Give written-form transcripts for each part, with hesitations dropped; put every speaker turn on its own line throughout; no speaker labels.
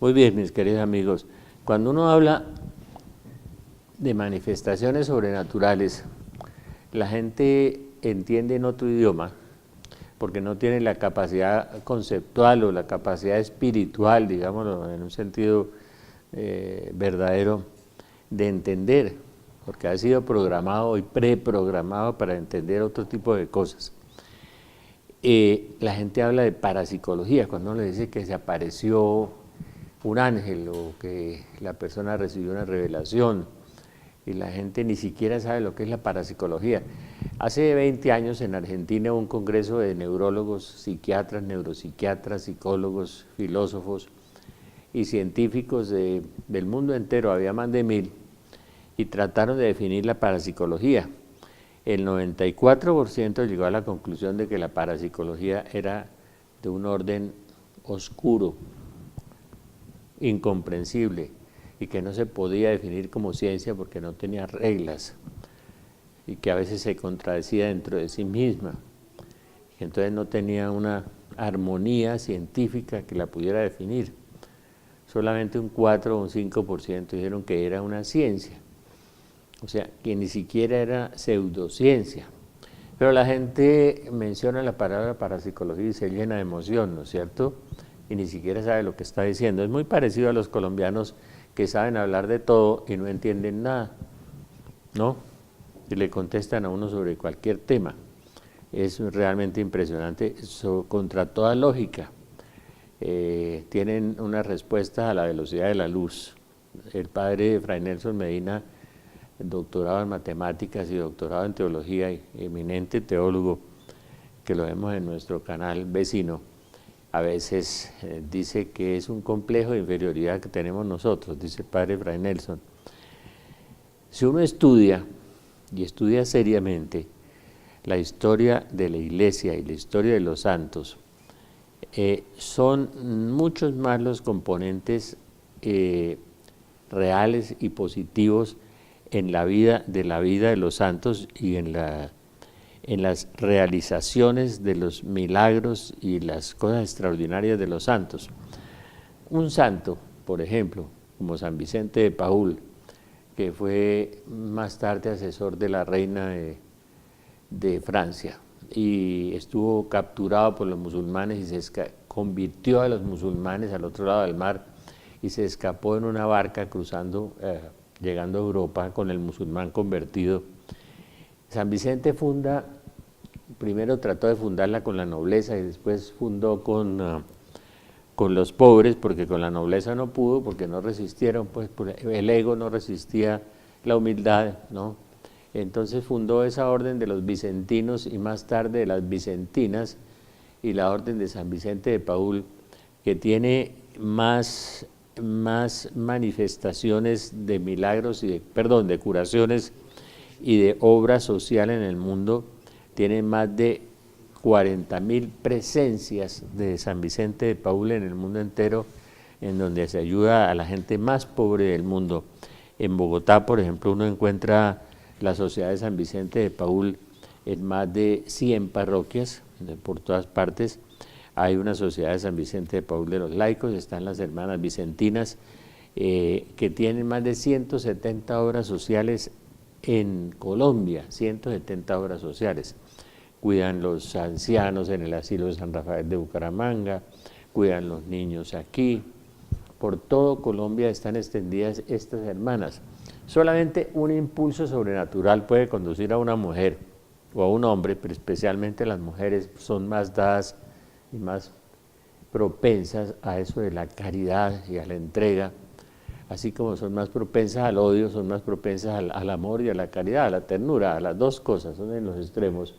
Muy bien, mis queridos amigos. Cuando uno habla de manifestaciones sobrenaturales, la gente entiende en otro idioma, porque no tiene la capacidad conceptual o la capacidad espiritual, digámoslo en un sentido verdadero, de entender, porque ha sido programado y preprogramado para entender otro tipo de cosas. La gente habla de parapsicología, cuando uno le dice que se apareció un ángel o que la persona recibió una revelación, y la gente ni siquiera sabe lo que es la parapsicología. Hace 20 años en Argentina hubo un congreso de neurólogos, psiquiatras, neuropsiquiatras, psicólogos, filósofos y científicos del mundo entero, había más de 1000, y trataron de definir la parapsicología. El 94% llegó a la conclusión de que la parapsicología era de un orden oscuro, incomprensible, y que no se podía definir como ciencia porque no tenía reglas, y que a veces se contradecía dentro de sí misma, y entonces no tenía una armonía científica que la pudiera definir. Solamente un 4 o un 5% dijeron que era una ciencia, o sea, que ni siquiera era pseudociencia. Pero la gente menciona la palabra parapsicología y se llena de emoción, ¿no es cierto? Y ni siquiera sabe lo que está diciendo. Es muy parecido a los colombianos que saben hablar de todo y no entienden nada, ¿no? Y le contestan a uno sobre cualquier tema. Es realmente impresionante, eso, contra toda lógica. Tienen una respuesta a la velocidad de la luz. El padre Fray Nelson Medina, doctorado en matemáticas y doctorado en teología, y eminente teólogo, que lo vemos en nuestro canal vecino, a veces dice que es un complejo de inferioridad que tenemos nosotros, dice el padre Fray Nelson. Si uno estudia, y estudia seriamente, la historia de la Iglesia y la historia de los santos, son muchos más los componentes reales y positivos en la vida de los santos y en las realizaciones de los milagros y las cosas extraordinarias de los santos. Un santo, por ejemplo, como San Vicente de Paúl, que fue más tarde asesor de la reina de Francia y estuvo capturado por los musulmanes y se convirtió a los musulmanes al otro lado del mar y se escapó en una barca cruzando, llegando a Europa con el musulmán convertido. San Vicente primero trató de fundarla con la nobleza y después fundó con los pobres, porque con la nobleza no pudo, porque no resistieron, pues el ego no resistía la humildad, ¿no? Entonces fundó esa orden de los vicentinos y más tarde de las vicentinas y la orden de San Vicente de Paúl, que tiene más manifestaciones de milagros de curaciones y de obra social en el mundo. Tiene más de 40.000 presencias de San Vicente de Paúl en el mundo entero, en donde se ayuda a la gente más pobre del mundo. En Bogotá, por ejemplo, uno encuentra la Sociedad de San Vicente de Paúl en más de 100 parroquias, por todas partes. Hay una Sociedad de San Vicente de Paúl de los laicos, están las hermanas vicentinas, que tienen más de 170 obras sociales en Colombia, 170 obras sociales. Cuidan los ancianos en el asilo de San Rafael de Bucaramanga, cuidan los niños aquí. Por todo Colombia están extendidas estas hermanas. Solamente un impulso sobrenatural puede conducir a una mujer o a un hombre, pero especialmente las mujeres son más dadas y más propensas a eso de la caridad y a la entrega, así como son más propensas al odio, son más propensas al amor y a la caridad, a la ternura, a las dos cosas, son en los extremos.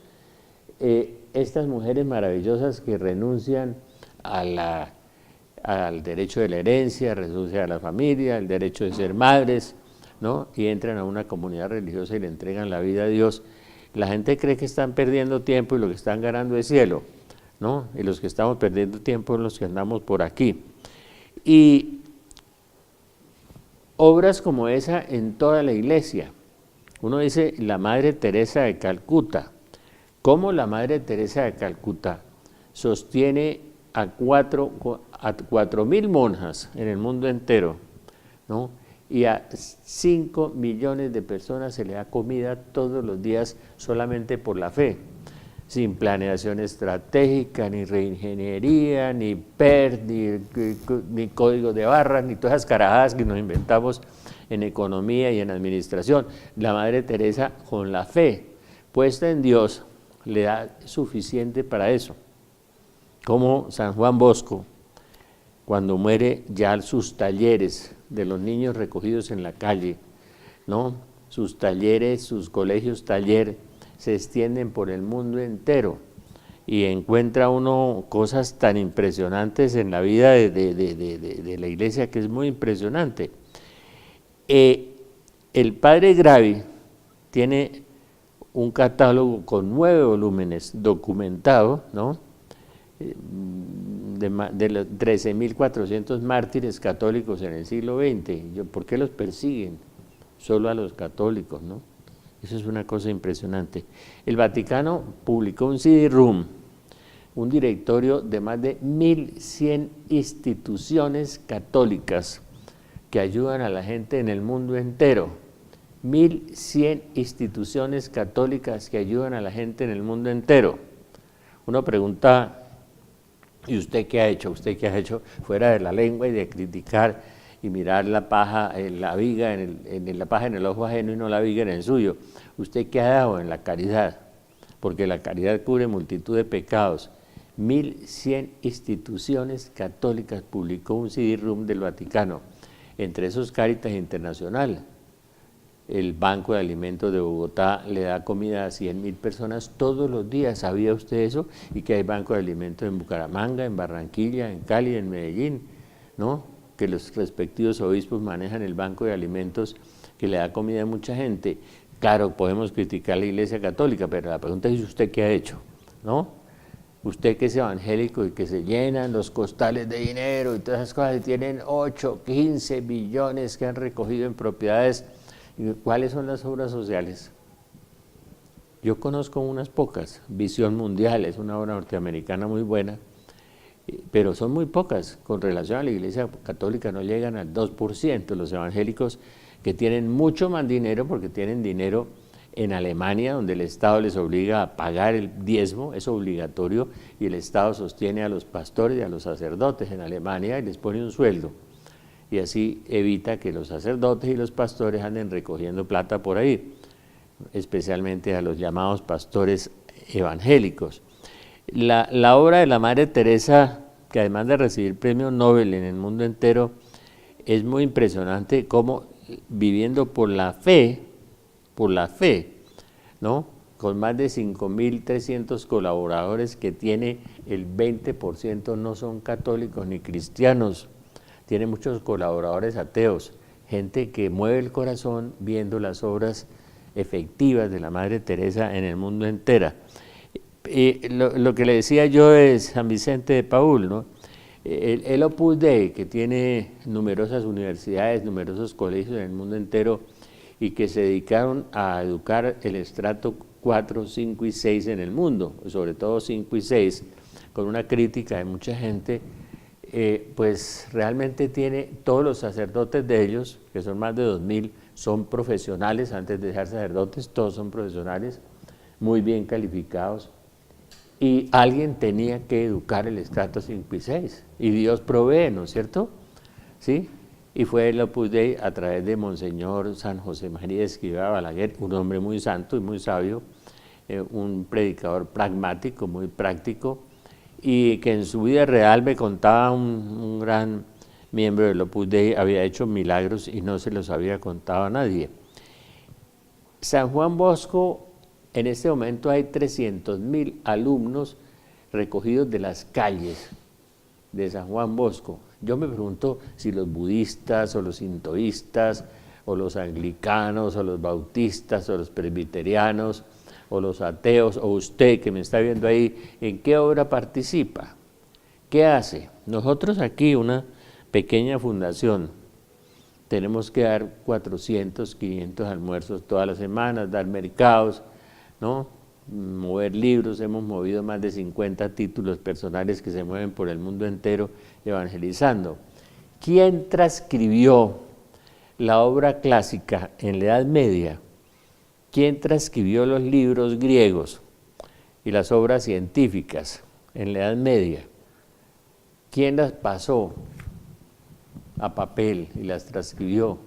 Estas mujeres maravillosas que renuncian al derecho de la herencia, renuncian a la familia, al derecho de ser madres, ¿no? Y entran a una comunidad religiosa y le entregan la vida a Dios. La gente cree que están perdiendo tiempo y lo que están ganando es cielo, ¿no? Y los que estamos perdiendo tiempo son los que andamos por aquí. Y obras como esa en toda la iglesia. Uno dice la Madre Teresa de Calcuta. ¿Cómo la Madre Teresa de Calcuta sostiene a 4.000 monjas en el mundo entero, ¿no? Y a 5 millones de personas se le da comida todos los días solamente por la fe, sin planeación estratégica, ni reingeniería, ni PER, ni código de barras, ni todas esas carajadas que nos inventamos en economía y en administración. La Madre Teresa, con la fe puesta en Dios, le da suficiente para eso. Como San Juan Bosco, cuando muere, ya sus talleres de los niños recogidos en la calle, ¿no? Sus talleres, sus colegios taller, se extienden por el mundo entero y encuentra uno cosas tan impresionantes en la vida de la iglesia, que es muy impresionante. El padre Gravi tiene un catálogo con 9 volúmenes documentado, ¿no? De los 13.400 mártires católicos en el siglo XX. ¿Por qué los persiguen? Solo a los católicos, ¿no? Eso es una cosa impresionante. El Vaticano publicó un CD-ROOM, un directorio de más de 1.100 instituciones católicas que ayudan a la gente en el mundo entero. 1.100 instituciones católicas que ayudan a la gente en el mundo entero. Uno pregunta, ¿y usted qué ha hecho? ¿Usted qué ha hecho fuera de la lengua y de criticar y mirar la paja, la viga, la paja en el ojo ajeno y no la viga en el suyo? ¿Usted qué ha dado en la caridad? Porque la caridad cubre multitud de pecados. 1.100 instituciones católicas publicó un CD-ROOM del Vaticano, entre esos Cáritas Internacional. El Banco de Alimentos de Bogotá le da comida a 100.000 personas todos los días. ¿Sabía usted eso? Y que hay Banco de Alimentos en Bucaramanga, en Barranquilla, en Cali, en Medellín, ¿no? Que los respectivos obispos manejan el Banco de Alimentos que le da comida a mucha gente. Claro, podemos criticar a la Iglesia Católica, pero la pregunta es ¿usted qué ha hecho? ¿No? Usted que es evangélico y que se llenan los costales de dinero y todas esas cosas, y tienen 8, 15 billones que han recogido en propiedades. ¿Cuáles son las obras sociales? Yo conozco unas pocas. Visión Mundial es una obra norteamericana muy buena, pero son muy pocas. Con relación a la Iglesia Católica no llegan al 2%. Los evangélicos, que tienen mucho más dinero, porque tienen dinero en Alemania, donde el Estado les obliga a pagar el diezmo, es obligatorio, y el Estado sostiene a los pastores y a los sacerdotes en Alemania y les pone un sueldo. Y así evita que los sacerdotes y los pastores anden recogiendo plata por ahí, especialmente a los llamados pastores evangélicos. La obra de la Madre Teresa, que además de recibir premio Nobel en el mundo entero, es muy impresionante cómo viviendo por la fe, ¿no? Con más de 5.300 colaboradores que tiene, el 20% no son católicos ni cristianos. Tiene muchos colaboradores ateos, gente que mueve el corazón viendo las obras efectivas de la Madre Teresa en el mundo entero. Lo que le decía yo de San Vicente de Paúl, ¿no? El Opus Dei, que tiene numerosas universidades, numerosos colegios en el mundo entero y que se dedicaron a educar el estrato 4, 5 y 6 en el mundo, sobre todo 5 y 6, con una crítica de mucha gente. Pues realmente tiene todos los sacerdotes de ellos, que son más de 2.000, son profesionales. Antes de ser sacerdotes, todos son profesionales, muy bien calificados, y alguien tenía que educar el estrato 5 y 6, y Dios provee, ¿no es cierto? ¿Sí? Y fue el Opus Dei a través de Monseñor San José María Escrivá Balaguer, un hombre muy santo y muy sabio, un predicador pragmático, muy práctico, y que en su vida real me contaba un gran miembro del Opus Dei, había hecho milagros y no se los había contado a nadie. San Juan Bosco, en este momento hay 300.000 alumnos recogidos de las calles de San Juan Bosco. Yo me pregunto si los budistas o los sintoístas o los anglicanos o los bautistas o los presbiterianos o los ateos, o usted que me está viendo ahí, ¿en qué obra participa? ¿Qué hace? Nosotros aquí, una pequeña fundación, tenemos que dar 400, 500 almuerzos todas las semanas, dar mercados, ¿no? mover libros, hemos movido más de 50 títulos personales que se mueven por el mundo entero evangelizando. ¿Quién transcribió la obra clásica en la Edad Media? ¿Quién transcribió los libros griegos y las obras científicas en la Edad Media? ¿Quién las pasó a papel y las transcribió?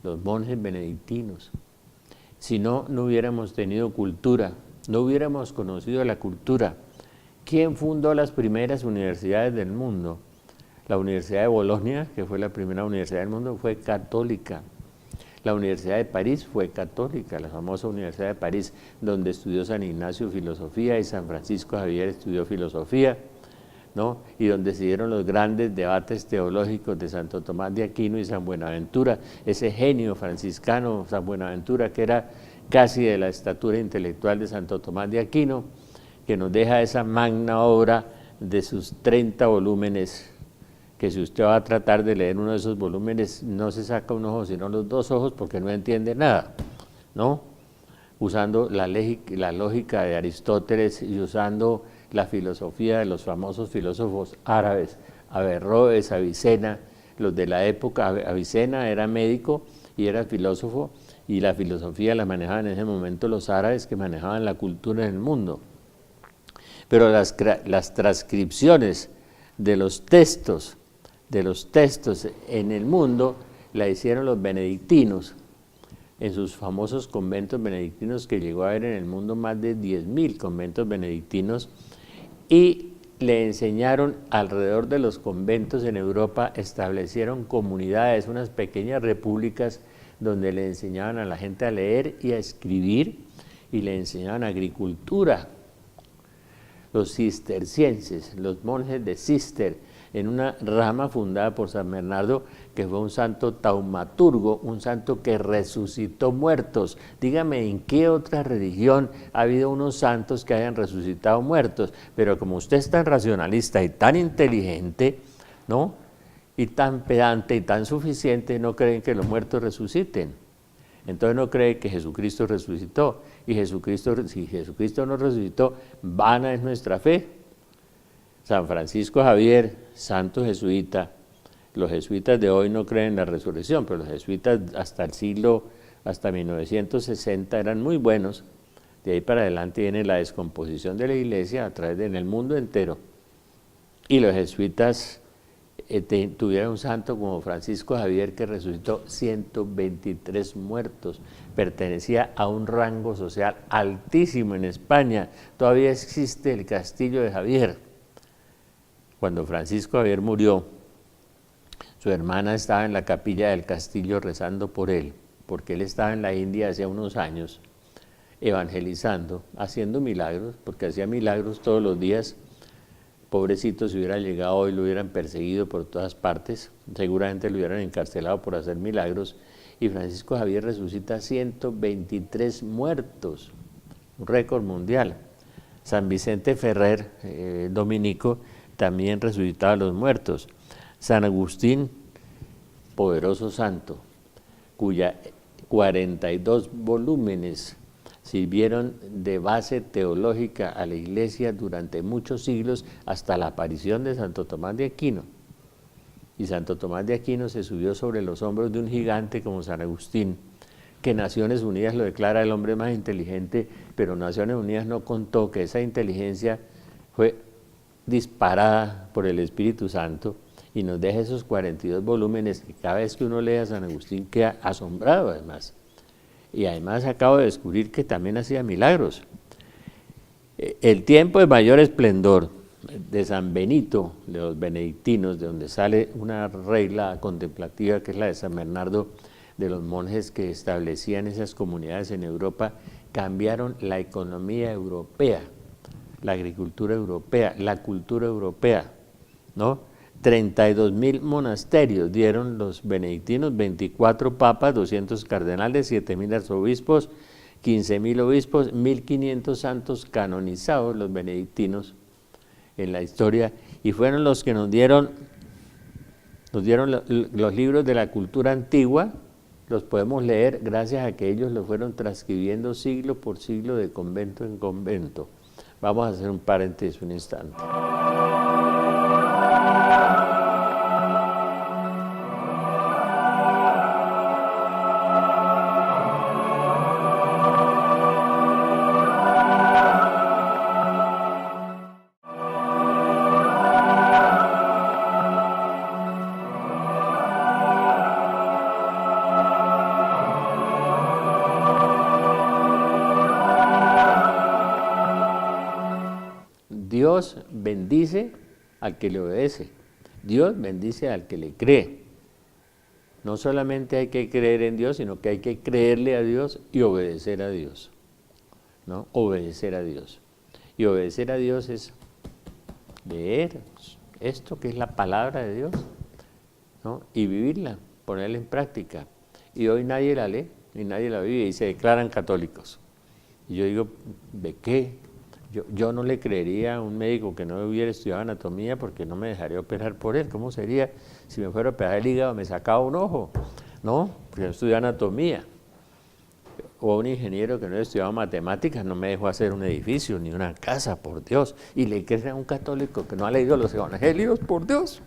Los monjes benedictinos. Si no, no hubiéramos tenido cultura, no hubiéramos conocido la cultura. ¿Quién fundó las primeras universidades del mundo? La Universidad de Bolonia, que fue la primera universidad del mundo, fue católica. La Universidad de París fue católica, la famosa Universidad de París, donde estudió San Ignacio filosofía y San Francisco Javier estudió filosofía, ¿no? Y donde se dieron los grandes debates teológicos de Santo Tomás de Aquino y San Buenaventura, ese genio franciscano, San Buenaventura, que era casi de la estatura intelectual de Santo Tomás de Aquino, que nos deja esa magna obra de sus 30 volúmenes, que si usted va a tratar de leer uno de esos volúmenes, no se saca un ojo, sino los dos ojos, porque no entiende nada, ¿no? Usando la lógica de Aristóteles y usando la filosofía de los famosos filósofos árabes, Averroes, Avicena, los de la época. Avicena era médico y era filósofo, y la filosofía la manejaban en ese momento los árabes, que manejaban la cultura en el mundo. Pero las transcripciones de los textos en el mundo la hicieron los benedictinos, en sus famosos conventos benedictinos, que llegó a haber en el mundo más de 10.000 conventos benedictinos, y le enseñaron alrededor de los conventos en Europa, establecieron comunidades, unas pequeñas repúblicas, donde le enseñaban a la gente a leer y a escribir, y le enseñaban agricultura. Los cistercienses, los monjes de Cister, en una rama fundada por San Bernardo, que fue un santo taumaturgo, un santo que resucitó muertos. Dígame, ¿en qué otra religión ha habido unos santos que hayan resucitado muertos? Pero como usted es tan racionalista y tan inteligente, ¿no?, y tan pedante y tan suficiente, no creen que los muertos resuciten. Entonces no cree que Jesucristo resucitó. Y si Jesucristo no resucitó, vana es nuestra fe. San Francisco Javier, santo jesuita. Los jesuitas de hoy no creen en la resurrección, pero los jesuitas hasta 1960 eran muy buenos. De ahí para adelante viene la descomposición de la iglesia en el mundo entero. Y los jesuitas tuvieron un santo como Francisco Javier, que resucitó 123 muertos. Pertenecía a un rango social altísimo en España. Todavía existe el castillo de Javier. Cuando Francisco Javier murió, su hermana estaba en la capilla del castillo rezando por él, porque él estaba en la India hace unos años, evangelizando, haciendo milagros, porque hacía milagros todos los días. Pobrecito, si hubiera llegado hoy, lo hubieran perseguido por todas partes, seguramente lo hubieran encarcelado por hacer milagros, y Francisco Javier resucita 123 muertos, un récord mundial. San Vicente Ferrer, dominico, también resucitaba a los muertos. San Agustín, poderoso santo, cuya 42 volúmenes sirvieron de base teológica a la iglesia durante muchos siglos, hasta la aparición de Santo Tomás de Aquino. Y Santo Tomás de Aquino se subió sobre los hombros de un gigante como San Agustín, que Naciones Unidas lo declara el hombre más inteligente, pero Naciones Unidas no contó que esa inteligencia fue disparada por el Espíritu Santo, y nos deja esos 42 volúmenes que cada vez que uno lee a San Agustín queda asombrado además. Y además acabo de descubrir que también hacía milagros. El tiempo de mayor esplendor de San Benito, de los benedictinos, de donde sale una regla contemplativa que es la de San Bernardo, de los monjes que establecían esas comunidades en Europa, cambiaron la economía europea, la agricultura europea, la cultura europea, ¿no? 32.000 monasterios dieron los benedictinos, 24 papas, 200 cardenales, 7.000 arzobispos, 15.000 obispos, 1.500 santos canonizados, los benedictinos, en la historia, y fueron los que nos dieron los libros de la cultura antigua, los podemos leer gracias a que ellos lo fueron transcribiendo siglo por siglo de convento en convento. Vamos a hacer un paréntesis un instante. Dios bendice al que le obedece. Dios bendice al que le cree. No solamente hay que creer en Dios, sino que hay que creerle a Dios y obedecer a Dios, ¿no? Obedecer a Dios. Y obedecer a Dios es leer esto que es la palabra de Dios, ¿no? Y vivirla, ponerla en práctica. Y hoy nadie la lee y nadie la vive y se declaran católicos. Y yo digo, ¿de qué? Yo no le creería a un médico que no hubiera estudiado anatomía porque no me dejaría operar por él. ¿Cómo sería si me fuera a operar el hígado, me sacaba un ojo? No, porque no estudié anatomía. O a un ingeniero que no haya estudiado matemáticas no me dejó hacer un edificio ni una casa, por Dios. Y le cree a un católico que no ha leído los evangelios, por Dios.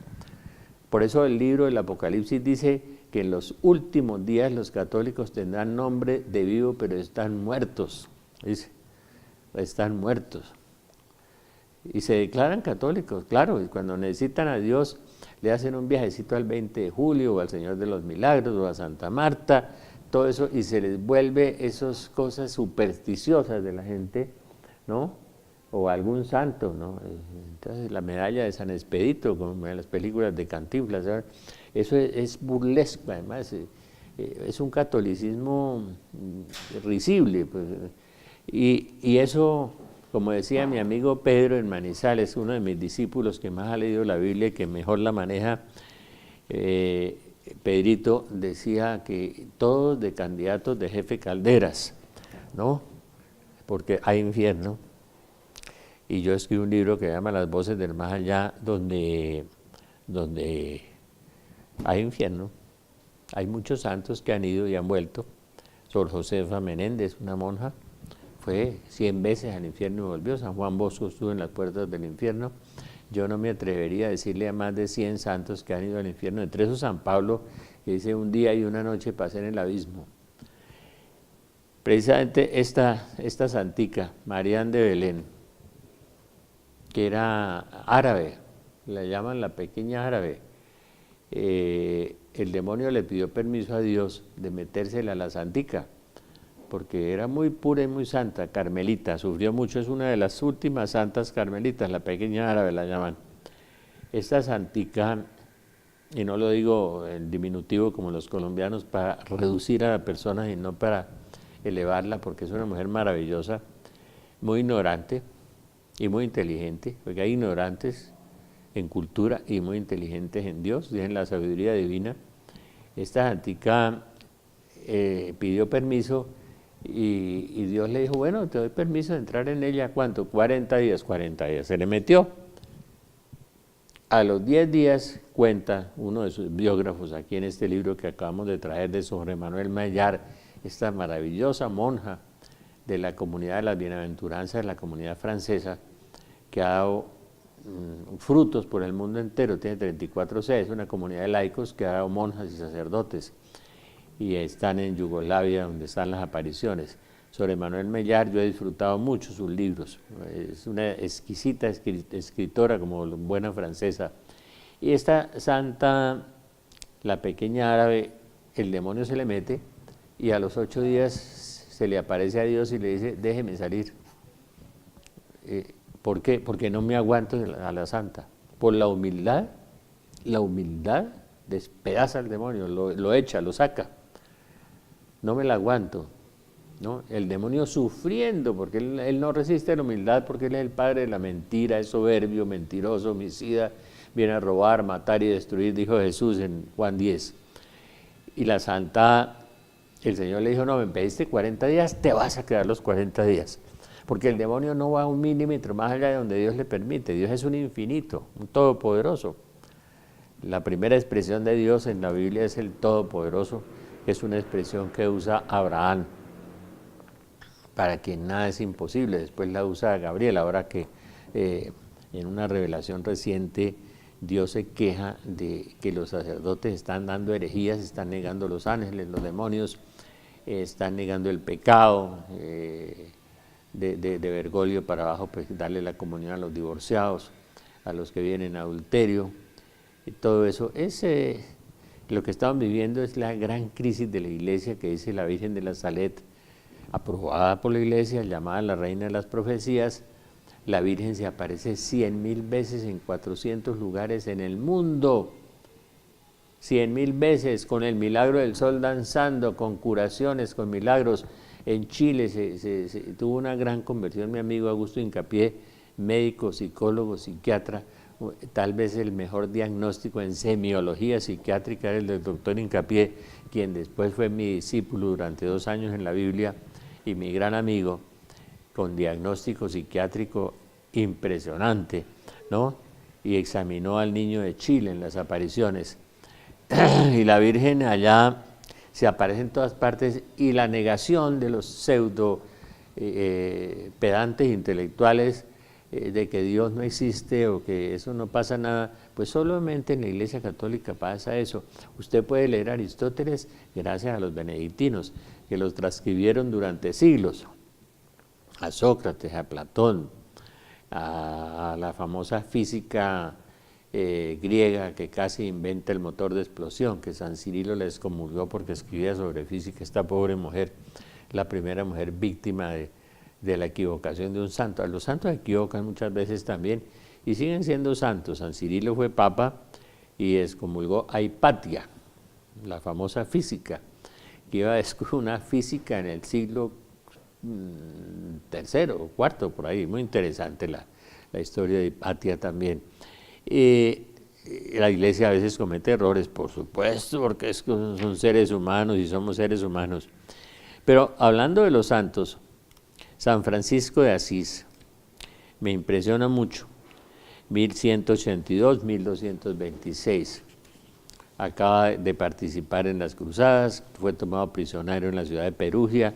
Por eso el libro del Apocalipsis dice que en los últimos días los católicos tendrán nombre de vivo, pero están muertos, dice. Están muertos y se declaran católicos, claro, y cuando necesitan a Dios le hacen un viajecito al 20 de julio o al Señor de los Milagros o a Santa Marta, todo eso, y se les vuelve esas cosas supersticiosas de la gente, ¿no? O algún santo, ¿no? Entonces la medalla de San Expedito, como en las películas de Cantinflas, ¿sabes? Eso es burlesco, además, es un catolicismo risible, pues. Y eso, como decía mi amigo Pedro en Manizales, uno de mis discípulos que más ha leído la Biblia y que mejor la maneja, Pedrito decía que todos de candidatos de jefe Calderas, ¿no? Porque hay infierno. Y yo escribí un libro que se llama Las voces del más allá, donde hay infierno. Hay muchos santos que han ido y han vuelto. Sor Josefa Menéndez, una monja, fue 100 veces al infierno y volvió. San Juan Bosco estuvo en las puertas del infierno. Yo no me atrevería a decirle a más de 100 santos que han ido al infierno. Entre esos San Pablo, que dice un día y una noche pasé en el abismo. Precisamente esta santica, Marián de Belén, que era árabe, la llaman la pequeña árabe, el demonio le pidió permiso a Dios de metérsela a la santica, porque era muy pura y muy santa, carmelita, sufrió mucho, es una de las últimas santas carmelitas, la pequeña árabe la llaman. Esta santica, y no lo digo en diminutivo como los colombianos, para reducir a la persona y no para elevarla, porque es una mujer maravillosa, muy ignorante y muy inteligente, porque hay ignorantes en cultura y muy inteligentes en Dios, tienen la sabiduría divina. Esta santica pidió permiso y Dios le dijo, bueno, te doy permiso de entrar en ella, ¿cuánto? 40 días, 40 días. Se le metió. A los 10 días, cuenta uno de sus biógrafos aquí en este libro que acabamos de traer de Sor Emmanuel Maillard, esta maravillosa monja de la comunidad de las bienaventuranzas, de la comunidad francesa, que ha dado frutos por el mundo entero, tiene 34 sedes, es una comunidad de laicos que ha dado monjas y sacerdotes, y están en Yugoslavia, donde están las apariciones. Sor Emmanuel Maillard, yo he disfrutado mucho sus libros, es una exquisita escritora como buena francesa. Y esta santa, la pequeña árabe, el demonio se le mete y a los 8 días se le aparece a Dios y le dice, déjeme salir. ¿Por qué? Porque no me aguanto a la santa. Por la humildad despedaza al demonio, lo echa, lo saca. No me la aguanto, ¿no? El demonio sufriendo, porque él no resiste la humildad, porque él es el padre de la mentira, es soberbio, mentiroso, homicida, viene a robar, matar y destruir, dijo Jesús en Juan 10. Y la santa, el Señor le dijo, no, me pediste 40 días, te vas a quedar los 40 días. Porque el demonio no va un milímetro más allá de donde Dios le permite. Dios es un infinito, un todopoderoso. La primera expresión de Dios en la Biblia es el todopoderoso, es una expresión que usa Abraham, para quien nada es imposible. Después la usa Gabriel, ahora que en una revelación reciente Dios se queja de que los sacerdotes están dando herejías, están negando los ángeles, los demonios, están negando el pecado. De Bergoglio para abajo, pues darle la comunión a los divorciados, a los que viven en adulterio, y todo eso. Lo que estamos viviendo es la gran crisis de la iglesia que dice la Virgen de la Salet, aprobada por la iglesia, llamada la reina de las profecías. La Virgen se aparece 100.000 veces en 400 lugares en el mundo, 100.000 veces, con el milagro del sol danzando, con curaciones, con milagros. En Chile tuvo una gran conversión mi amigo Augusto Hincapié, médico, psicólogo, psiquiatra. Tal vez el mejor diagnóstico en semiología psiquiátrica era el del doctor Hincapié, quien después fue mi discípulo durante 2 años en la Biblia y mi gran amigo, con diagnóstico psiquiátrico impresionante, ¿no? Y examinó al niño de Chile en las apariciones. Y la Virgen allá se aparece en todas partes, y la negación de los pseudo pedantes intelectuales de que Dios no existe o que eso no pasa nada, pues solamente en la Iglesia Católica pasa eso. Usted puede leer a Aristóteles gracias a los benedictinos, que los transcribieron durante siglos, a Sócrates, a Platón, a la famosa física griega que casi inventa el motor de explosión, que San Cirilo la excomulgó porque escribía sobre física. Esta pobre mujer, la primera mujer víctima de la equivocación de un santo. A los santos se equivocan muchas veces también y siguen siendo santos. San Cirilo fue papa y excomulgó a Hipatia, la famosa física, que iba a descubrir una física en el siglo III o IV, por ahí. Muy interesante la historia de Hipatia también. La iglesia a veces comete errores, por supuesto, porque son seres humanos y somos seres humanos. Pero hablando de los santos, San Francisco de Asís me impresiona mucho. 1182, 1226. Acaba de participar en las cruzadas, fue tomado prisionero en la ciudad de Perugia,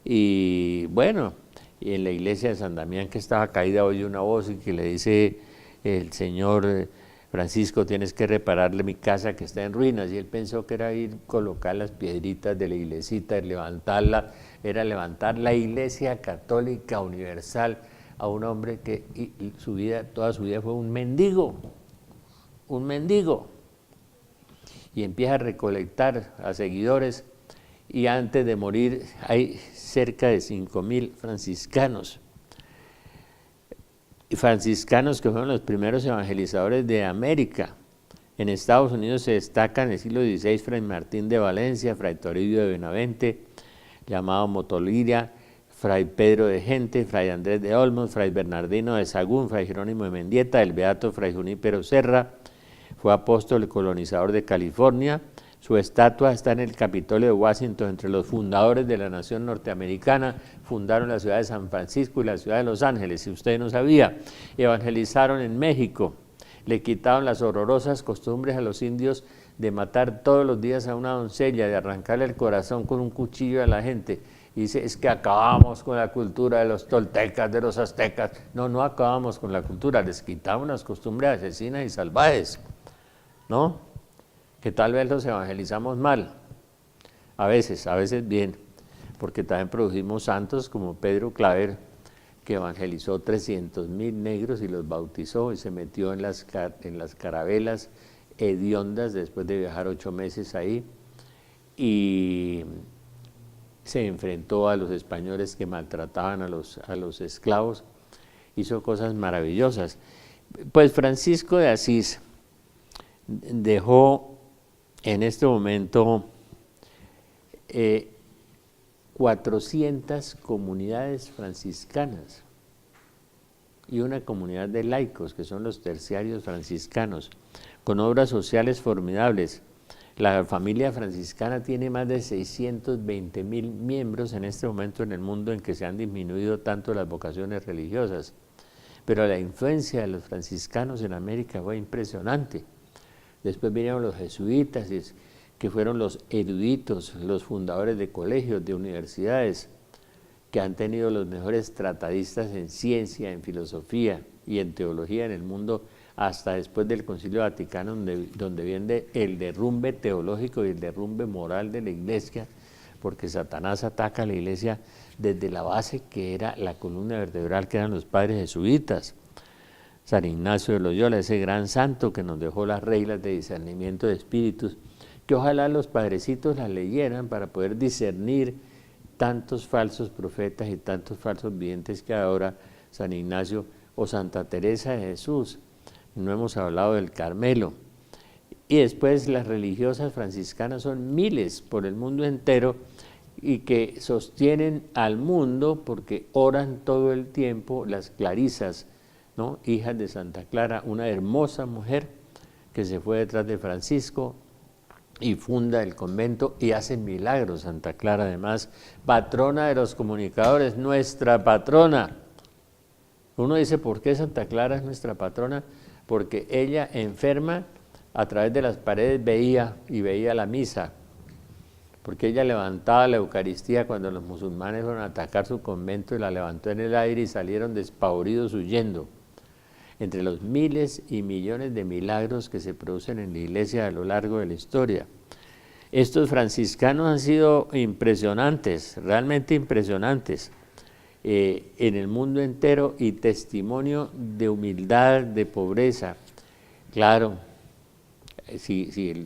y bueno, y en la iglesia de San Damián, que estaba caída, oye una voz y que le dice: el Señor Francisco, tienes que repararle mi casa que está en ruinas. Y él pensó que era ir colocar las piedritas de la iglesita, levantarla, era levantar la Iglesia Católica Universal a un hombre que toda su vida fue un mendigo, y empieza a recolectar a seguidores, y antes de morir hay cerca de 5.000 franciscanos. Franciscanos que fueron los primeros evangelizadores de América. En Estados Unidos se destacan en el siglo XVI Fray Martín de Valencia, Fray Toribio de Benavente, llamado Motoliria, Fray Pedro de Gente, Fray Andrés de Olmos, Fray Bernardino de Sagún, Fray Jerónimo de Mendieta, el beato Fray Junípero Serra, fue apóstol y colonizador de California. Su estatua está en el Capitolio de Washington. Entre los fundadores de la nación norteamericana, fundaron la ciudad de San Francisco y la ciudad de Los Ángeles, si usted no sabía. Evangelizaron en México, le quitaron las horrorosas costumbres a los indios de matar todos los días a una doncella, de arrancarle el corazón con un cuchillo a la gente. Y dice: es que acabamos con la cultura de los toltecas, de los aztecas. No, no acabamos con la cultura, les quitamos las costumbres asesinas y salvajes, ¿no? Que tal vez los evangelizamos mal, a veces bien, porque también produjimos santos como Pedro Claver, que evangelizó 300.000 negros y los bautizó, y se metió en las carabelas hediondas después de viajar 8 meses ahí, y se enfrentó a los españoles que maltrataban a los esclavos, hizo cosas maravillosas. Pues Francisco de Asís dejó en este momento 400 comunidades franciscanas y una comunidad de laicos, que son los terciarios franciscanos, con obras sociales formidables. La familia franciscana tiene más de 620.000 miembros en este momento en el mundo, en que se han disminuido tanto las vocaciones religiosas. Pero la influencia de los franciscanos en América fue impresionante. Después vinieron los jesuitas, y que fueron los eruditos, los fundadores de colegios, de universidades, que han tenido los mejores tratadistas en ciencia, en filosofía y en teología en el mundo, hasta después del Concilio Vaticano, donde viene el derrumbe teológico y el derrumbe moral de la Iglesia, porque Satanás ataca a la Iglesia desde la base que era la columna vertebral, que eran los padres jesuitas. San Ignacio de Loyola, ese gran santo que nos dejó las reglas de discernimiento de espíritus, que ojalá los padrecitos las leyeran para poder discernir tantos falsos profetas y tantos falsos videntes que ahora San Ignacio o Santa Teresa de Jesús. No hemos hablado del Carmelo. Y después las religiosas franciscanas son miles por el mundo entero y que sostienen al mundo porque oran todo el tiempo, las clarisas, ¿no? Hijas de Santa Clara, una hermosa mujer que se fue detrás de Francisco y funda el convento y hace milagros. Santa Clara, además, patrona de los comunicadores, nuestra patrona. Uno dice, ¿por qué Santa Clara es nuestra patrona? Porque ella, enferma, a través de las paredes veía la misa, porque ella levantaba la Eucaristía cuando los musulmanes fueron a atacar su convento y la levantó en el aire y salieron despavoridos huyendo. Entre los miles y millones de milagros que se producen en la Iglesia a lo largo de la historia. Estos franciscanos han sido impresionantes, realmente impresionantes, en el mundo entero, y testimonio de humildad, de pobreza. Claro,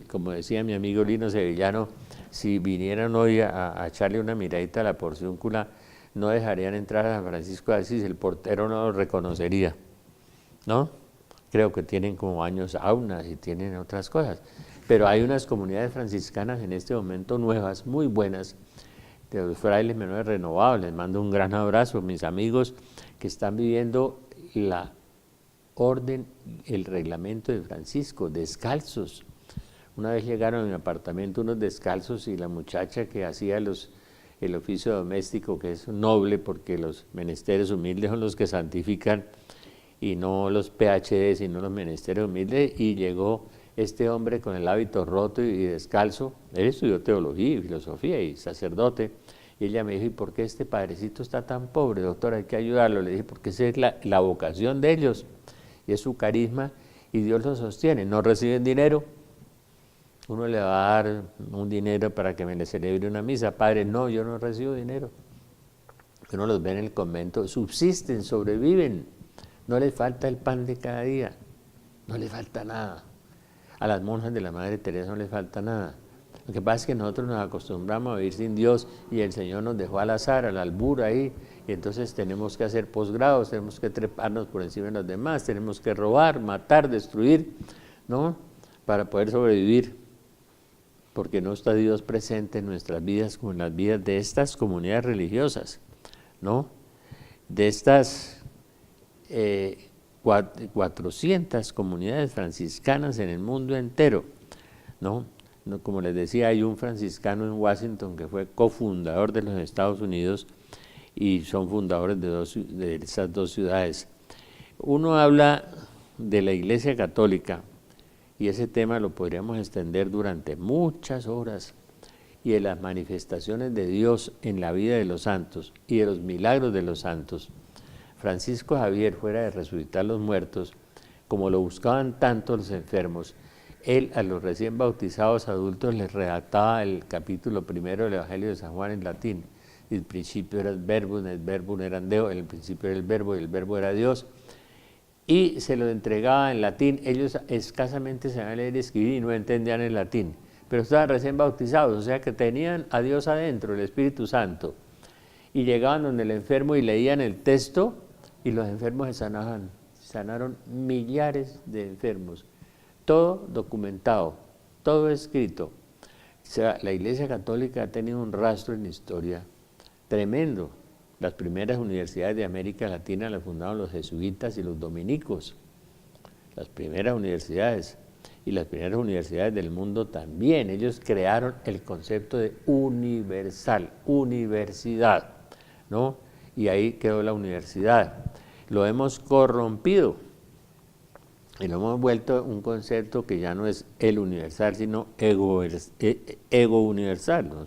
como decía mi amigo Lino Sevillano, si vinieran hoy a echarle una miradita a la porciúncula, no dejarían entrar a San Francisco de Asís, el portero no lo reconocería, ¿no? Creo que tienen como baños, saunas y tienen otras cosas, pero hay unas comunidades franciscanas en este momento nuevas, muy buenas, de los frailes menores renovados. Les mando un gran abrazo, mis amigos que están viviendo la orden, el reglamento de Francisco, descalzos. Una vez llegaron a mi apartamento unos descalzos y la muchacha que hacía el oficio doméstico, que es noble porque los menesteres humildes son los que santifican y no los PhD, sino los menesteres humildes, y llegó este hombre con el hábito roto y descalzo. Él estudió teología y filosofía y sacerdote, y ella me dijo, ¿y por qué este padrecito está tan pobre, doctor? Hay que ayudarlo. Le dije, porque esa es la vocación de ellos, y es su carisma, y Dios los sostiene. No reciben dinero, uno le va a dar un dinero para que me le celebre una misa. Padre, no, yo no recibo dinero. Uno los ve en el convento, subsisten, sobreviven, no les falta el pan de cada día, no les falta nada. A las monjas de la Madre Teresa no les falta nada. Lo que pasa es que nosotros nos acostumbramos a vivir sin Dios y el Señor nos dejó al azar, al albur ahí, y entonces tenemos que hacer posgrados, tenemos que treparnos por encima de los demás, tenemos que robar, matar, destruir, ¿no? Para poder sobrevivir, porque no está Dios presente en nuestras vidas como en las vidas de estas comunidades religiosas, ¿no? De estas 400 comunidades franciscanas en el mundo entero, ¿no? Como les decía, hay un franciscano en Washington que fue cofundador de los Estados Unidos y son fundadores de esas dos ciudades. Uno habla de la Iglesia Católica y ese tema lo podríamos extender durante muchas horas, y de las manifestaciones de Dios en la vida de los santos y de los milagros de los santos. Francisco Javier, fuera de resucitar los muertos, como lo buscaban tanto los enfermos, él a los recién bautizados adultos les redactaba el capítulo primero del Evangelio de San Juan en latín. El principio era el verbum eran Deo, el principio era el verbo y el verbo era Dios. Y se lo entregaba en latín. Ellos escasamente sabían leer y escribir y no entendían el latín, pero estaban recién bautizados, o sea que tenían a Dios adentro, el Espíritu Santo. Y llegaban donde el enfermo y leían el texto y los enfermos se sanaban. Sanaron millares de enfermos. Todo documentado, todo escrito. O sea, la Iglesia Católica ha tenido un rastro en la historia tremendo. Las primeras universidades de América Latina las fundaron los jesuitas y los dominicos. Las primeras universidades. Y las primeras universidades del mundo también. Ellos crearon el concepto de universal, universidad, ¿no? Y ahí quedó la universidad. Lo hemos corrompido. Y lo hemos vuelto un concepto que ya no es el universal, sino ego universal, ¿no?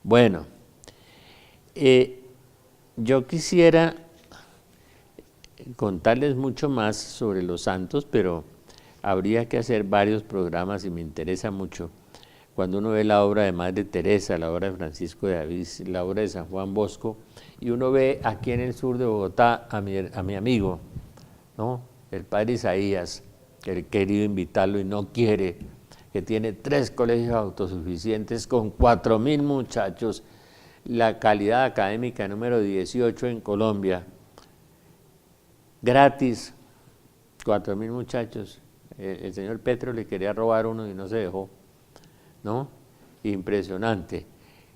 Bueno, yo quisiera contarles mucho más sobre los santos, pero habría que hacer varios programas y me interesa mucho. Cuando uno ve la obra de Madre Teresa, la obra de Francisco de Asís, la obra de San Juan Bosco, y uno ve aquí en el sur de Bogotá a mi amigo, ¿no? El padre Isaías, que he querido invitarlo y no quiere, que tiene 3 colegios autosuficientes con 4.000 muchachos, la calidad académica número 18 en Colombia, gratis, 4.000 muchachos. El señor Petro le quería robar uno y no se dejó, ¿no? Impresionante.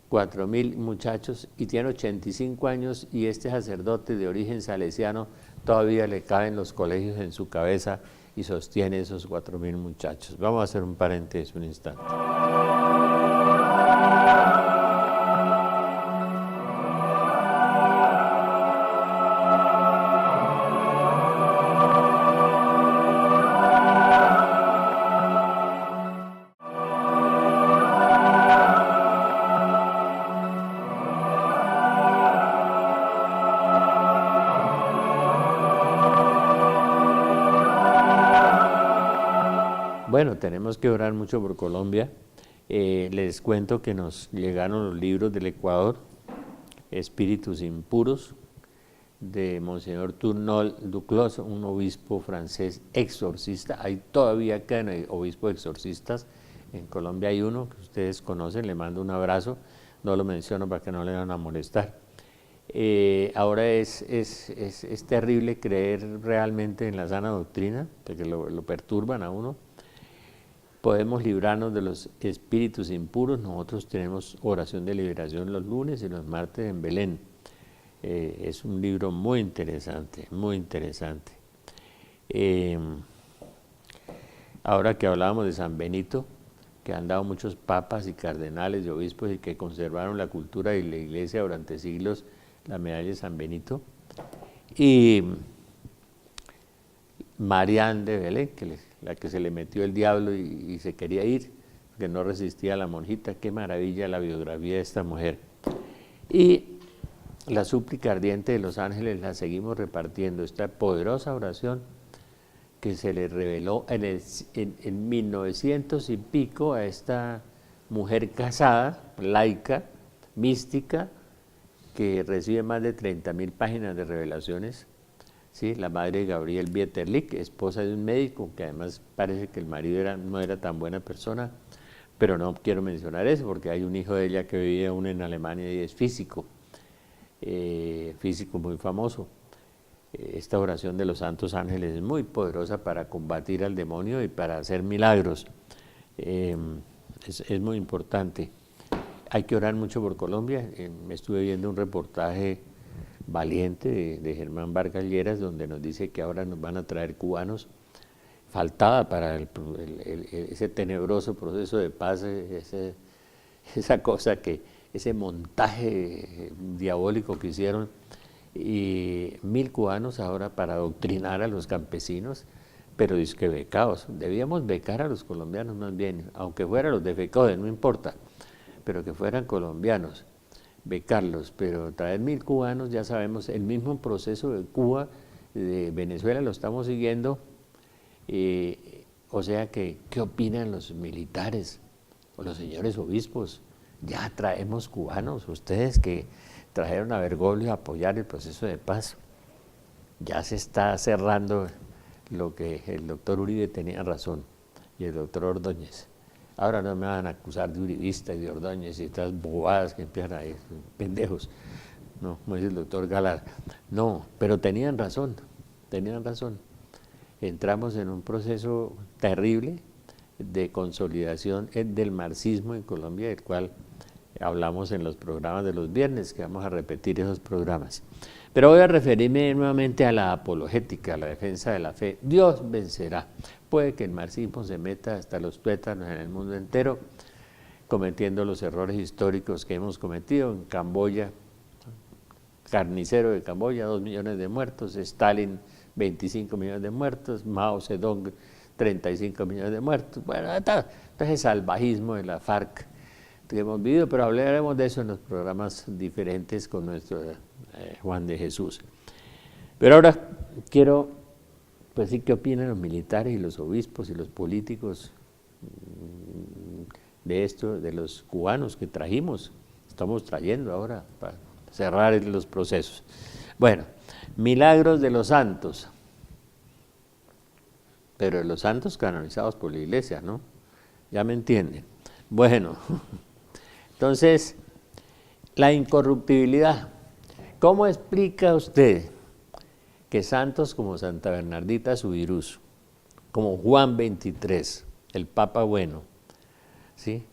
4.000 muchachos y tiene 85 años y este sacerdote de origen salesiano todavía le caben los colegios en su cabeza y sostiene esos 4.000 muchachos. Vamos a hacer un paréntesis un instante. Bueno, tenemos que orar mucho por Colombia. Les cuento que nos llegaron los libros del Ecuador, Espíritus Impuros, de Monseñor Tournol Duclos, un obispo francés exorcista. Hay todavía quedan obispos exorcistas. En Colombia hay uno que ustedes conocen, le mando un abrazo. No lo menciono para que no le van a molestar. Ahora es terrible creer realmente en la sana doctrina, porque lo perturban a uno. Podemos librarnos de los espíritus impuros. Nosotros tenemos oración de liberación los lunes y los martes en Belén. Es un libro muy interesante, muy interesante. Ahora que hablábamos de San Benito, que han dado muchos papas y cardenales y obispos y que conservaron la cultura y la iglesia durante siglos, la medalla de San Benito. Y Marianne de Belén, la que se le metió el diablo y se quería ir, porque no resistía a la monjita. Qué maravilla la biografía de esta mujer. Y la súplica ardiente de los ángeles la seguimos repartiendo, esta poderosa oración que se le reveló en 1900 y pico a esta mujer casada, laica, mística, que recibe más de 30.000 páginas de revelaciones. ¿Sí? La madre de Gabriel Bieterlich, esposa de un médico, que además parece que el marido no era tan buena persona, pero no quiero mencionar eso porque hay un hijo de ella que vivía aún en Alemania y es físico, físico muy famoso. Esta oración de los santos ángeles es muy poderosa para combatir al demonio y para hacer milagros. Es muy importante. Hay que orar mucho por Colombia. Me estuve viendo un reportaje valiente de Germán Vargas Lleras, donde nos dice que ahora nos van a traer cubanos. Faltaba para ese tenebroso proceso de paz, esa cosa ese montaje diabólico que hicieron, y 1.000 cubanos ahora para adoctrinar a los campesinos, pero es que becados. Debíamos becar a los colombianos más bien, aunque fueran los de FECODE, no importa, pero que fueran colombianos, becarlos, pero traer 1.000 cubanos, ya sabemos, el mismo proceso de Cuba, de Venezuela lo estamos siguiendo. O sea que, ¿qué opinan los militares o los señores obispos? Ya traemos cubanos, ustedes que trajeron a Bergoglio a apoyar el proceso de paz. Ya se está cerrando lo que el doctor Uribe tenía razón y el doctor Ordóñez. Ahora no me van a acusar de uribista y de Ordóñez y estas bobadas que empiezan ahí, pendejos, no, como dice el doctor Galar. No, pero tenían razón. Entramos en un proceso terrible de consolidación del marxismo en Colombia, del cual hablamos en los programas de los viernes, que vamos a repetir esos programas. Pero voy a referirme nuevamente a la apologética, a la defensa de la fe. Dios vencerá. Puede que el marxismo se meta hasta los tuétanos en el mundo entero, cometiendo los errores históricos que hemos cometido en Camboya, carnicero de Camboya, 2 millones de muertos, Stalin 25 millones de muertos, Mao Zedong, 35 millones de muertos, bueno, entonces el salvajismo de la FARC que hemos vivido, pero hablaremos de eso en los programas diferentes con nuestro Juan de Jesús. Pero ahora quiero, pues sí, ¿qué opinan los militares y los obispos y los políticos de esto, de los cubanos que trajimos? Estamos trayendo ahora para cerrar los procesos. Bueno, milagros de los santos, pero de los santos canonizados por la Iglesia, ¿no? Ya me entienden. Bueno, entonces, la incorruptibilidad. ¿Cómo explica usted que santos como Santa Bernardita Subirús, como Juan XXIII, el Papa Bueno, ¿sí?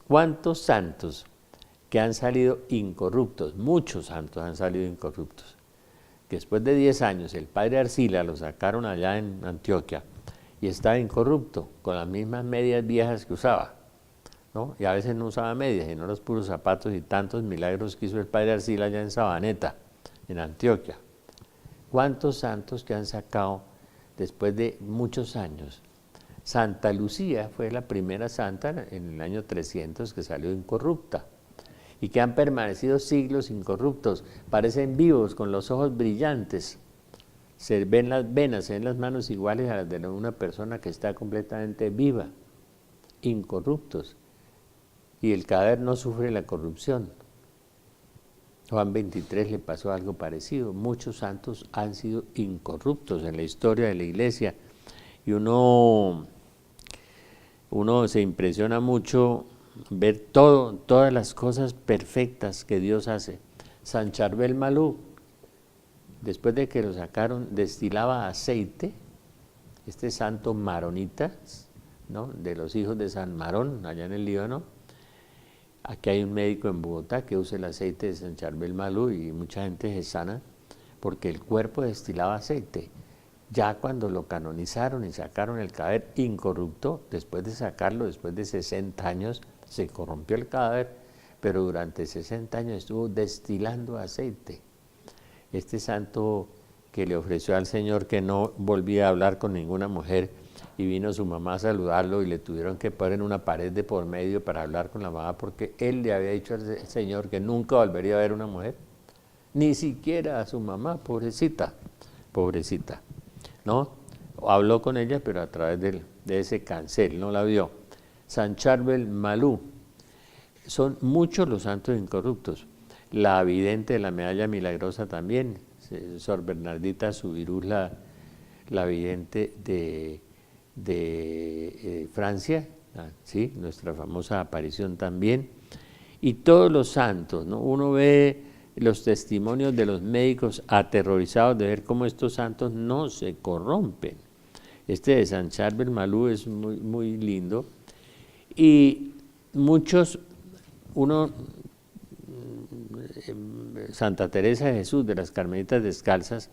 ¿Cuántos santos que han salido incorruptos? Muchos santos han salido incorruptos. Que después de 10 años el padre Arcila lo sacaron allá en Antioquia y estaba incorrupto, con las mismas medias viejas que usaba, ¿no? Y a veces no usaba medias, sino los puros zapatos, y tantos milagros que hizo el padre Arcila allá en Sabaneta, en Antioquia. ¿Cuántos santos que han sacado después de muchos años? Santa Lucía fue la primera santa en el año 300 que salió incorrupta, y que han permanecido siglos incorruptos, parecen vivos, con los ojos brillantes, se ven las venas, se ven las manos iguales a las de una persona que está completamente viva, incorruptos, y el cadáver no sufre la corrupción. Juan XXIII le pasó algo parecido. Muchos santos han sido incorruptos en la historia de la Iglesia, y uno se impresiona mucho ver todas las cosas perfectas que Dios hace. San Charbel Malú, después de que lo sacaron, destilaba aceite, este santo maronita, ¿no?, de los hijos de San Marón, allá en el Líbano. Aquí hay un médico en Bogotá que usa el aceite de San Charbel Malú, y mucha gente se sana porque el cuerpo destilaba aceite. Ya cuando lo canonizaron y sacaron el cadáver incorrupto, después de sacarlo, después de 60 años, se corrompió el cadáver, pero durante 60 años estuvo destilando aceite. Este santo que le ofreció al Señor que no volvía a hablar con ninguna mujer, y vino su mamá a saludarlo y le tuvieron que poner en una pared de por medio para hablar con la mamá, porque él le había dicho al Señor que nunca volvería a ver una mujer, ni siquiera a su mamá, pobrecita, pobrecita, ¿no? Habló con ella, pero a través de ese cancel, no la vio. San Charbel Malú. Son muchos los santos incorruptos. La vidente de la medalla milagrosa también, Sor Bernardita Subirús, la vidente de Francia, ¿sí?, nuestra famosa aparición también. Y todos los santos, ¿no? Uno ve los testimonios de los médicos aterrorizados de ver cómo estos santos no se corrompen. Este de San Charbel Malú es muy, muy lindo. Y muchos, Santa Teresa de Jesús, de las Carmelitas Descalzas,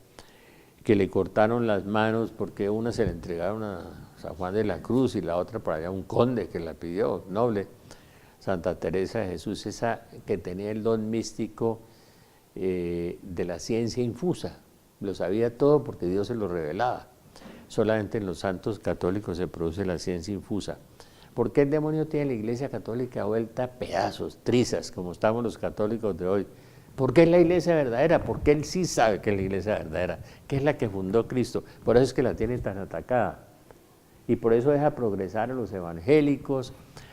que le cortaron las manos porque una se le entregaron a San Juan de la Cruz y la otra por allá a un conde que la pidió, noble. Santa Teresa de Jesús, esa que tenía el don místico de la ciencia infusa, lo sabía todo porque Dios se lo revelaba. Solamente en los santos católicos se produce la ciencia infusa. ¿Por qué el demonio tiene la Iglesia Católica vuelta a pedazos, trizas, como estamos los católicos de hoy? ¿Por qué es la Iglesia verdadera? Porque él sí sabe que es la Iglesia verdadera, que es la que fundó Cristo. Por eso es que la tiene tan atacada. Y por eso deja progresar a los evangélicos,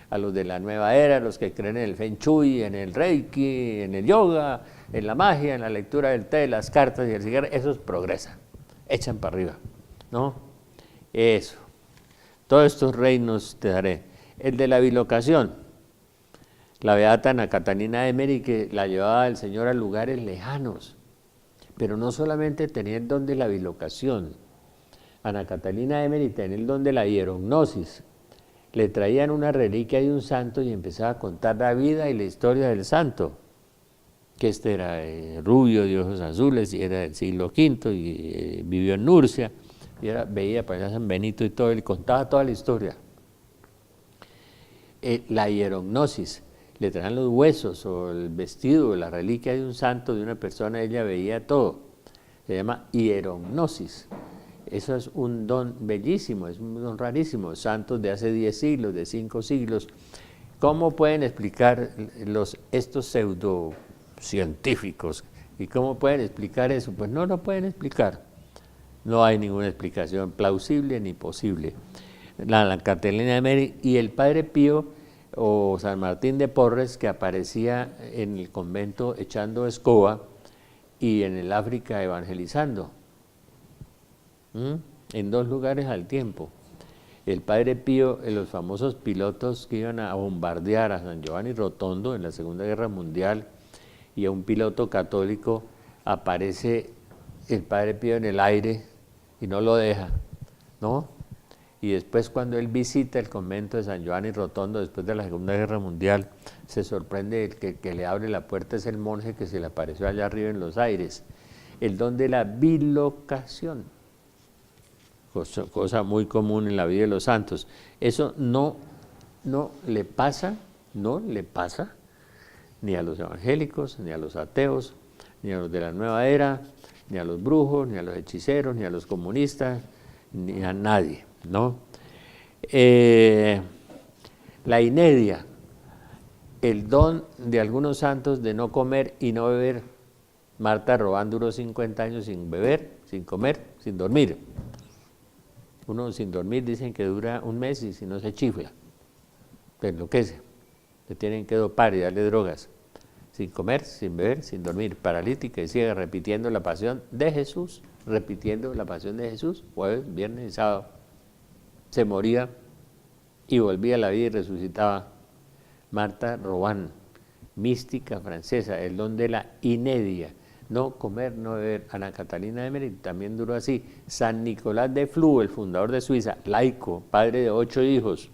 a los de la nueva era, a los que creen en el Feng Shui, en el Reiki, en el yoga, en la magia, en la lectura del té, las cartas y el cigarro. Esos progresan, echan para arriba, ¿no? Eso. Todos estos reinos te daré. El de la bilocación, la beata Ana Catalina Emery, que la llevaba el Señor a lugares lejanos, pero no solamente tenía el don de la bilocación. Ana Catalina Emery tenía el don de la hierognosis. Le traían una reliquia de un santo y empezaba a contar la vida y la historia del santo, que este era rubio, de ojos azules, y era del siglo V, y vivió en Nurcia, y veía para allá San Benito y todo, y contaba toda la historia. La hierognosis, le traían los huesos o el vestido o la reliquia de un santo, de una persona, ella veía todo. se llama hierognosis. Eso es un don bellísimo, es un don rarísimo. Santos de hace 10 siglos, de 5 siglos. ¿Cómo pueden explicar estos pseudocientíficos? ¿Y cómo pueden explicar eso? Pues no lo pueden explicar. No hay ninguna explicación plausible ni posible. La Catalina de Mary y el Padre Pío o San Martín de Porres, que aparecía en el convento echando escoba y en el África evangelizando. En 2 lugares al tiempo. El Padre Pío, en los famosos pilotos que iban a bombardear a San Giovanni Rotondo en la Segunda Guerra Mundial, y a un piloto católico, aparece el Padre Pío en el aire y no lo deja, ¿no? Y después, cuando él visita el convento de San Giovanni Rotondo después de la Segunda Guerra Mundial, se sorprende que le abre la puerta es el monje que se le apareció allá arriba en los aires. El don de la bilocación, cosa muy común en la vida de los santos. Eso no le pasa ni a los evangélicos, ni a los ateos, ni a los de la nueva era, ni a los brujos, ni a los hechiceros, ni a los comunistas, ni a nadie, ¿no? La inedia, el don de algunos santos de no comer y no beber. Marta Robán duró 50 años sin beber, sin comer, sin dormir. Uno sin dormir dicen que dura un mes y si no se chifla, se enloquece, se tienen que dopar y darle drogas. Sin comer, sin beber, sin dormir, paralítica y ciega, repitiendo la pasión de Jesús, jueves, viernes y sábado. Se moría y volvía a la vida y resucitaba. Marta Robán, mística francesa, el don de la inedia, no comer, no beber. Ana Catalina de Mary también duró así. San Nicolás de Flue, el fundador de Suiza, laico, padre de 8 hijos,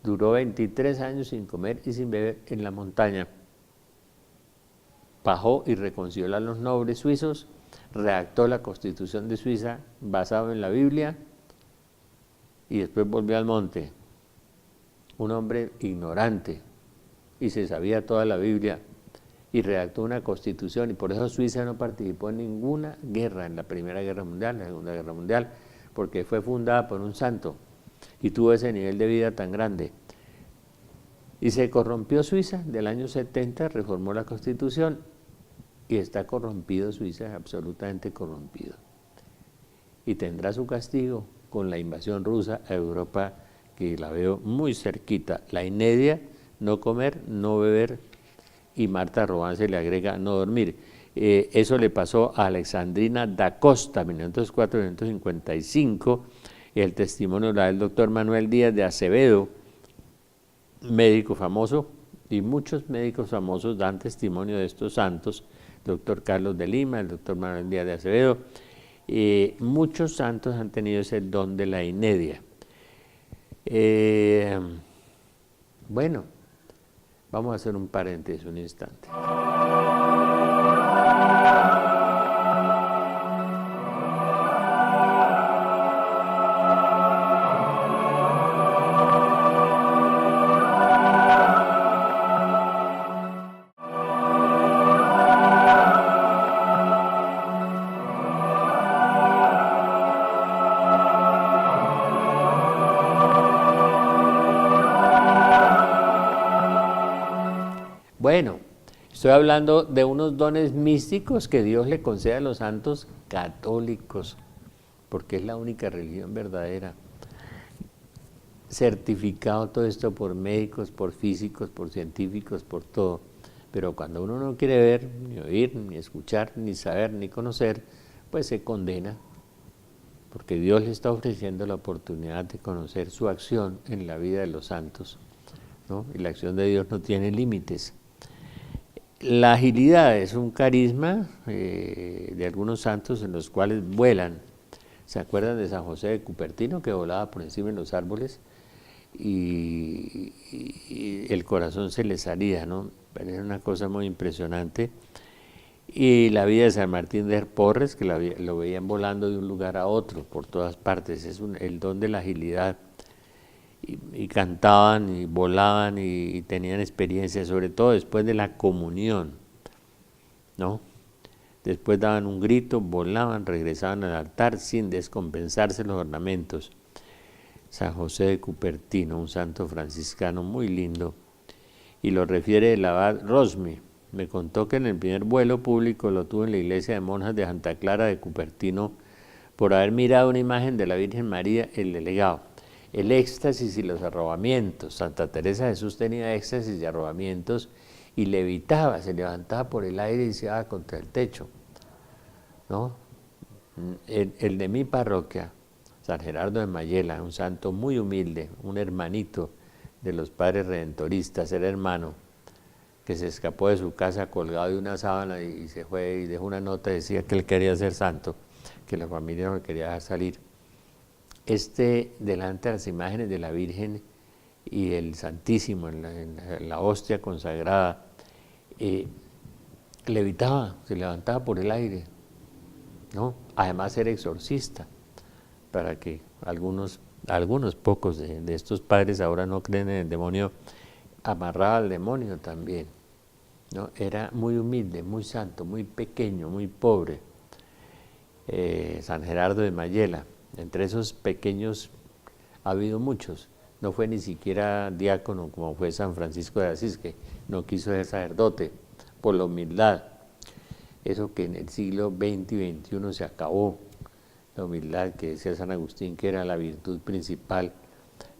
duró 23 años sin comer y sin beber en la montaña. Bajó y reconcilió a los nobles suizos, redactó la Constitución de Suiza basado en la Biblia y después volvió al monte. Un hombre ignorante y se sabía toda la Biblia y redactó una Constitución, y por eso Suiza no participó en ninguna guerra, en la Primera Guerra Mundial, en la Segunda Guerra Mundial, porque fue fundada por un santo y tuvo ese nivel de vida tan grande. Y se corrompió Suiza, del año 70 reformó la Constitución y está corrompido Suiza, absolutamente corrompido. Y tendrá su castigo con la invasión rusa a Europa, que la veo muy cerquita. La inedia, no comer, no beber, y Marta Robán se le agrega no dormir. Eso le pasó a Alexandrina da Costa, 1904-1955, y el testimonio lo da el doctor Manuel Díaz de Acevedo, médico famoso, y muchos médicos famosos dan testimonio de estos santos, el doctor Carlos de Lima, el doctor Manuel Díaz de Acevedo. Muchos santos han tenido ese don de la inedia. Bueno, vamos a hacer un paréntesis un instante. Bueno, estoy hablando de unos dones místicos que Dios le concede a los santos católicos, porque es la única religión verdadera. Certificado todo esto por médicos, por físicos, por científicos, por todo. Pero cuando uno no quiere ver, ni oír, ni escuchar, ni saber, ni conocer, pues se condena, porque Dios le está ofreciendo la oportunidad de conocer su acción en la vida de los santos, ¿no? Y la acción de Dios no tiene límites. La agilidad es un carisma de algunos santos en los cuales vuelan. ¿Se acuerdan de San José de Cupertino, que volaba por encima de los árboles y el corazón se le salía, ¿no? Era una cosa muy impresionante. Y la vida de San Martín de Porres, que lo veían volando de un lugar a otro, por todas partes. Es el don de la agilidad. Y cantaban y volaban y tenían experiencia, sobre todo después de la comunión, ¿no? Después daban un grito, volaban, regresaban al altar sin descompensarse los ornamentos. San José de Cupertino, un santo franciscano muy lindo, y lo refiere el abad Rosmi. Me contó que en el primer vuelo público lo tuvo en la iglesia de monjas de Santa Clara de Cupertino por haber mirado una imagen de la Virgen María, el delegado. El éxtasis y los arrobamientos. Santa Teresa de Jesús tenía éxtasis y arrobamientos y levitaba, se levantaba por el aire y se iba contra el techo, ¿no? El de mi parroquia, San Gerardo de Mayela, un santo muy humilde, un hermanito de los padres redentoristas, era hermano, que se escapó de su casa colgado de una sábana y se fue y dejó una nota, decía que él quería ser santo, que la familia no le quería dejar salir. Delante de las imágenes de la Virgen y el Santísimo en la hostia consagrada, levitaba, se levantaba por el aire, ¿no? Además era exorcista, para que algunos pocos de estos padres ahora no creen en el demonio, amarraba al demonio también, ¿no? Era muy humilde, muy santo, muy pequeño, muy pobre. San Gerardo de Mayela, entre esos pequeños ha habido muchos, no fue ni siquiera diácono como fue San Francisco de Asís, que no quiso ser sacerdote por la humildad, eso que en el siglo XX y XXI se acabó, la humildad que decía San Agustín que era la virtud principal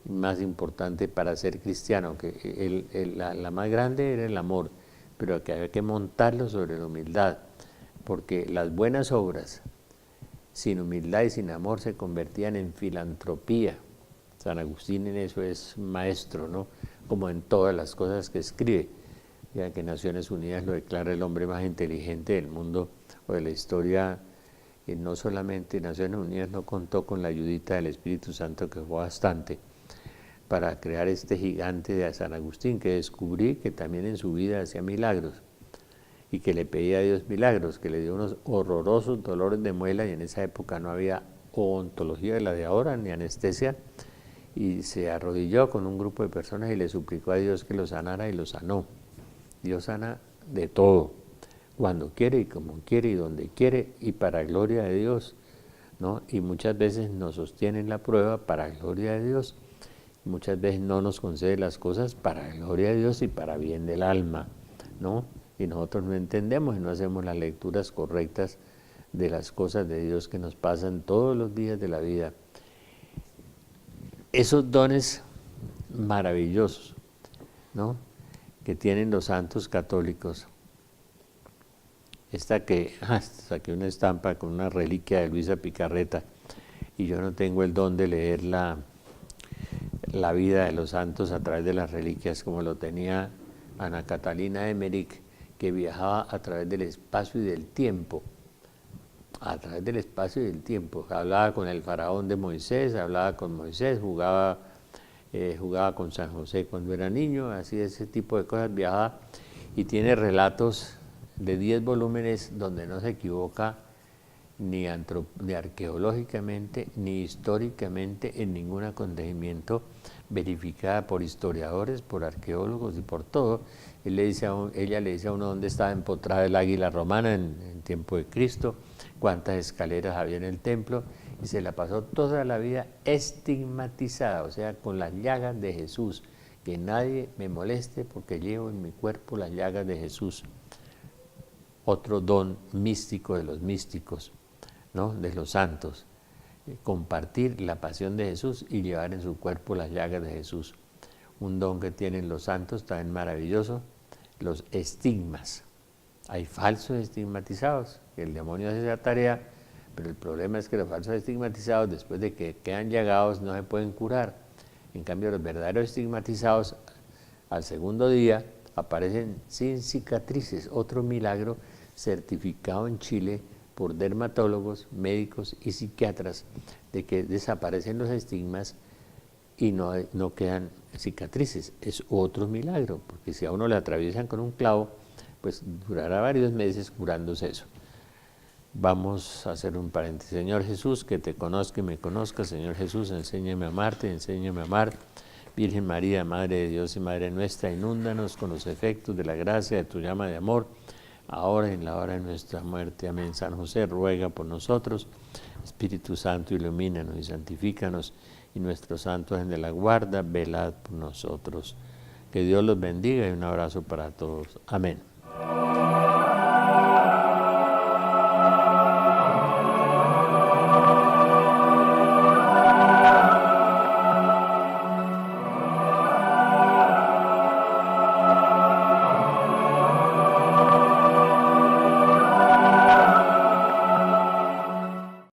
y más importante para ser cristiano, que la más grande era el amor, pero que había que montarlo sobre la humildad, porque las buenas obras sin humildad y sin amor se convertían en filantropía. San Agustín en eso es maestro, ¿no? Como en todas las cosas que escribe, ya que Naciones Unidas lo declara el hombre más inteligente del mundo o de la historia. Y no solamente Naciones Unidas no contó con la ayudita del Espíritu Santo, que fue bastante, para crear este gigante de San Agustín, que descubrí que también en su vida hacía milagros y que le pedía a Dios milagros, que le dio unos horrorosos dolores de muela, y en esa época no había odontología de la de ahora, ni anestesia, y se arrodilló con un grupo de personas y le suplicó a Dios que lo sanara, y lo sanó. Dios sana de todo, cuando quiere y como quiere y donde quiere y para gloria de Dios, ¿no? Y muchas veces nos sostiene en la prueba para gloria de Dios, muchas veces no nos concede las cosas para gloria de Dios y para bien del alma, ¿no? Y nosotros no entendemos y no hacemos las lecturas correctas de las cosas de Dios que nos pasan todos los días de la vida. Esos dones maravillosos, ¿no?, que tienen los santos católicos. Saqué una estampa con una reliquia de Luisa Picarreta, y yo no tengo el don de leer la vida de los santos a través de las reliquias como lo tenía Ana Catalina Emmerich, que viajaba a través del espacio y del tiempo, hablaba con el faraón de Moisés, hablaba con Moisés, jugaba con San José cuando era niño, así ese tipo de cosas, viajaba, y tiene relatos de 10 volúmenes donde no se equivoca ni arqueológicamente ni históricamente en ningún acontecimiento, verificada por historiadores, por arqueólogos y por todo. Ella le dice a uno dónde estaba empotrada el águila romana en tiempo de Cristo, cuántas escaleras había en el templo, y se la pasó toda la vida estigmatizada, o sea, con las llagas de Jesús, que nadie me moleste porque llevo en mi cuerpo las llagas de Jesús. Otro don místico de los místicos, ¿no?, de los santos, compartir la pasión de Jesús y llevar en su cuerpo las llagas de Jesús. Un don que tienen los santos también maravilloso, los estigmas. Hay falsos estigmatizados, que el demonio hace esa tarea, pero el problema es que los falsos estigmatizados, después de que quedan llagados, no se pueden curar. En cambio, los verdaderos estigmatizados, al segundo día, aparecen sin cicatrices. Otro milagro certificado en Chile por dermatólogos, médicos y psiquiatras, de que desaparecen los estigmas y no quedan cicatrices. Es otro milagro, porque si a uno le atraviesan con un clavo, pues durará varios meses curándose eso. Vamos a hacer un paréntesis. Señor Jesús, que te conozca y me conozca. Señor Jesús, enséñame a amarte, enséñame a amar. Virgen María, Madre de Dios y Madre nuestra, inúndanos con los efectos de la gracia de tu llama de amor, ahora y en la hora de nuestra muerte. Amén. San José, ruega por nosotros. Espíritu Santo, ilumínanos y santifícanos. Y nuestros santos en de la guarda, velad por nosotros. Que Dios los bendiga y un abrazo para todos. Amén.